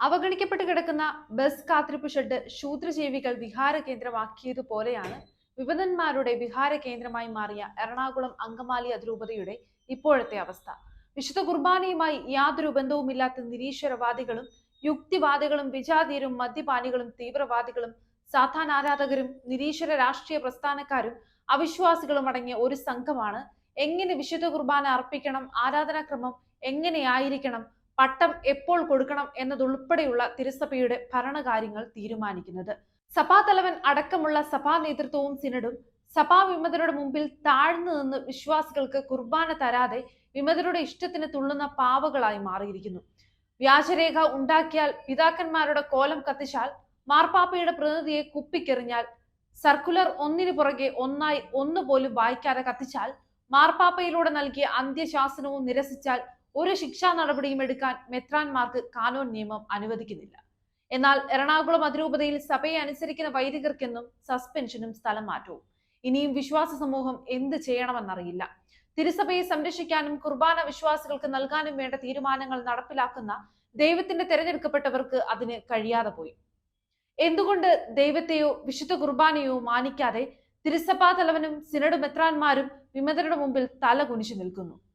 അവഗണിക്കപ്പെട്ട് കിടക്കുന്ന ബസ് കാത്തിരിപ്പ് ഷെഡ് ശൂദ്രജീവികൾ വിഹാര കേന്ദ്രമാക്കിയതുപോലെയാണ് വിമതന്മാരുടെ വിഹാര കേന്ദ്രമായി മാറിയ എറണാകുളം അങ്കമാലി അതിരൂപതയുടെ ഇപ്പോഴത്തെ അവസ്ഥ. വിശുദ്ധ കുർബാനയുമായി യാതൊരു ബന്ധവുമില്ലാത്ത നിരീശ്വരവാദികളും യുക്തിവാദികളും വിജാതീയരും മദ്യപാനികളും തീവ്രവാദികളും സാത്താൻ ആരാധകരും നിരീശ്വര രാഷ്ട്രീയ പ്രസ്ഥാനക്കാരും അവിശ്വാസികളും അടങ്ങിയ ഒരു സംഘമാണ് എങ്ങനെ വിശുദ്ധ കുർബാന അർപ്പിക്കണം, ആരാധനാക്രമം എങ്ങനെയായിരിക്കണം, പട്ടം എപ്പോൾ കൊടുക്കണം എന്നതുൾപ്പെടെയുള്ള തിരുസഭയുടെ ഭരണകാര്യങ്ങൾ തീരുമാനിക്കുന്നത്. സഭാതലവൻ അടക്കമുള്ള സഭാ നേതൃത്വവും സിനഡും സഭാ വിമതരുടെ മുമ്പിൽ താഴ്ന്നു നിന്ന് വിശ്വാസികൾക്ക് കുർബാന തരാതെ വിമതരുടെ ഇഷ്ടത്തിന് തുള്ളുന്ന പാവകളായി മാറിയിരിക്കുന്നു. വ്യാജരേഖ ഉണ്ടാക്കിയാൽ, പിതാക്കന്മാരുടെ കോലം കത്തിച്ചാൽ, മാർപ്പാപ്പയുടെ പ്രതിനിധിയെ കുപ്പിക്കെറിഞ്ഞാൽ, സർക്കുലർ ഒന്നിനു പുറകെ ഒന്നായി ഒന്നുപോലും വായിക്കാതെ കത്തിച്ചാൽ, മാർപ്പാപ്പയിലൂടെ നൽകിയ അന്ത്യശാസനവും നിരസിച്ചാൽ ഒരു ശിക്ഷാ നടപടിയും എടുക്കാൻ മെത്രാൻമാർക്ക് കാനോൻ നിയമം അനുവദിക്കുന്നില്ല. എന്നാൽ എറണാകുളം അതിരൂപതയിൽ സഭയെ അനുസരിക്കുന്ന വൈദികർക്കെന്നും സസ്പെൻഷനും സ്ഥലം മാറ്റവും. ഇനിയും വിശ്വാസ സമൂഹം എന്ത് ചെയ്യണമെന്നറിയില്ല. തിരുസഭയെ സംരക്ഷിക്കാനും കുർബാന വിശ്വാസികൾക്ക് നൽകാനും വേണ്ട തീരുമാനങ്ങൾ നടപ്പിലാക്കുന്ന ദൈവത്തിന്റെ തെരഞ്ഞെടുക്കപ്പെട്ടവർക്ക് അതിന് കഴിയാതെ പോയി. എന്തുകൊണ്ട് ദൈവത്തെയോ വിശുദ്ധ കുർബാനയോ മാനിക്കാതെ തിരുസഭാ തലവനും സിനഡ് മെത്രാന്മാരും വിമതരുടെ മുമ്പിൽ തല കുനിച്ചു നിൽക്കുന്നു?